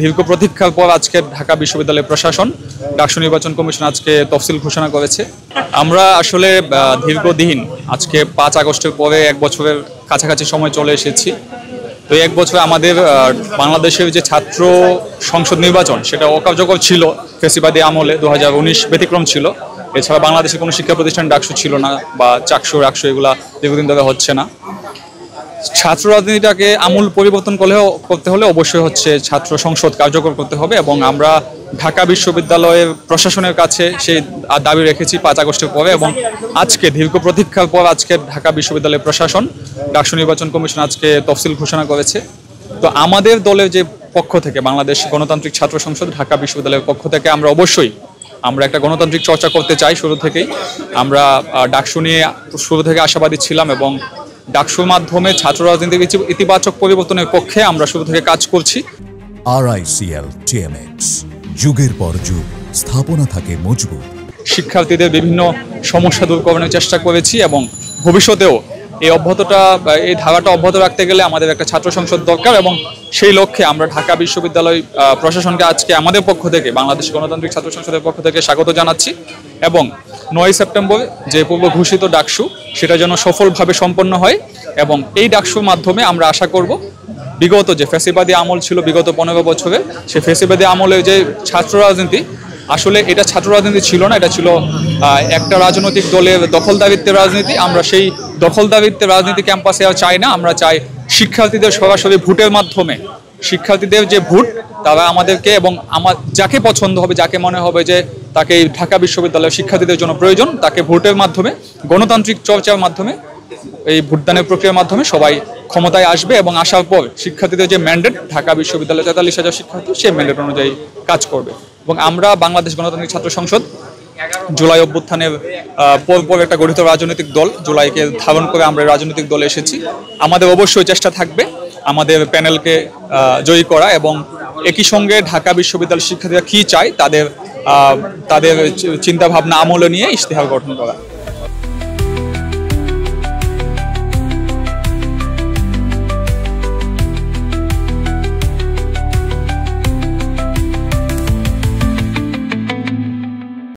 দীর্ঘ প্রতীক্ষার পর আজকে ঢাকা বিশ্ববিদ্যালয় প্রশাসন ডাকসু নির্বাচন কমিশন আজকে তফসিল ঘোষণা করেছে। আমরা আসলে দীর্ঘদিন আজকে 5 আগস্টের পরে 1 বছরের কাছাকাছি সময় চলে এসেছি। তো 1 বছরে আমাদের বাংলাদেশের যে ছাত্র সংসদ নির্বাচন সেটা অকার্যকর ছিল ফ্যাসিবাদী আমলে, 2019 ব্যতিক্রম ছিল। এছাড়া বাংলাদেশে কোনো শিক্ষা প্রতিষ্ঠান ডাকসু ছিল না বা চাকসু রাকসু এগুলা দীর্ঘদিন ধরে হচ্ছে না। ছাত্র রাজনীতিটাকে আমূল পরিবর্তন করতে হলে অবশ্যই হচ্ছে ছাত্র সংসদ কার্যকর করতে হবে এবং আমরা ঢাকা বিশ্ববিদ্যালয়ের প্রশাসনের কাছে সেই দাবি রেখেছি 5 আগস্টের পরে। এবং আজকে দীর্ঘ প্রতীক্ষার পর আজকে ঢাকা বিশ্ববিদ্যালয়ের প্রশাসন ডাকসু নির্বাচন কমিশন আজকে তফসিল ঘোষণা করেছে। তো আমাদের দলের যে পক্ষ থেকে বাংলাদেশ গণতান্ত্রিক ছাত্র সংসদ ঢাকা বিশ্ববিদ্যালয়ের পক্ষ থেকে আমরা একটা গণতান্ত্রিক চর্চা করতে চাই। শুরু থেকেই আমরা ডাকসু নিয়ে শুরু থেকে আশাবাদী ছিলাম এবং ডাকসুর মাধ্যমে ছাত্র রাজনীতির ইতিবাচক পরিবর্তনের পক্ষে আমরা শুরু থেকে কাজ করছি। RICL TMX, যুগের পর যুগ স্থাপনা থাকে মজবুত। শিক্ষার্থীদের বিভিন্ন সমস্যা দূর করানোর চেষ্টা করেছি এবং ভবিষ্যতেও এই ধারাটা অব্যাহত রাখতে গেলে আমাদের একটা ছাত্র সংসদ দরকার এবং সেই লক্ষ্যে আমরা ঢাকা বিশ্ববিদ্যালয় প্রশাসনকে আজকে আমাদের পক্ষ থেকে বাংলাদেশ গণতান্ত্রিক ছাত্র সংসদের পক্ষ থেকে স্বাগত জানাচ্ছি এবং 9 সেপ্টেম্বর যে পূর্ব ঘোষিত ডাকসু সেটা যেন সফলভাবে সম্পন্ন হয়। এবং এই ডাকসুর মাধ্যমে আমরা আশা করব বিগত যে ফ্যাসিবাদী আমল ছিল বিগত 15 বছরে, সেই ফ্যাসিবাদী আমলের যে ছাত্র রাজনীতি, আসলে এটা ছাত্র রাজনীতি ছিল না, এটা ছিল একটা রাজনৈতিক দলের দখলদারিত্বের রাজনীতি। আমরা সেই দখলদারিত্বের রাজনীতি ক্যাম্পাসে আর চাই না। আমরা চাই শিক্ষার্থীদের সরাসরি ভোটের মাধ্যমে, শিক্ষার্থীদের যে ভোট তারা আমাদেরকে এবং যাকে পছন্দ হবে, যাকে মনে হবে যে তাকে এই ঢাকা বিশ্ববিদ্যালয়ের শিক্ষার্থীদের জন্য প্রয়োজন, তাকে ভোটের মাধ্যমে গণতান্ত্রিক চর্চার মাধ্যমে এই ভোটদানের প্রক্রিয়ার মাধ্যমে সবাই ক্ষমতায় আসবে এবং আসার পর শিক্ষার্থীদের যে ম্যান্ডেট ঢাকা বিশ্ববিদ্যালয়ে 43,000 শিক্ষার্থী সেই ম্যান্ডেট অনুযায়ী কাজ করবে। এবং আমরা বাংলাদেশ গণতান্ত্রিক ছাত্র সংসদ জুলাই অভ্যুত্থানের পর একটা গঠিত রাজনৈতিক দল, জুলাইকে ধারণ করে আমরা রাজনৈতিক দলে এসেছি। আমাদের অবশ্যই চেষ্টা থাকবে আমাদের প্যানেলকে জয়ী করা এবং একই সঙ্গে ঢাকা বিশ্ববিদ্যালয়ের শিক্ষার্থীরা কী চায় তাদের চিন্তাভাবনা আমলে নিয়ে ইশতেহার গঠন করা।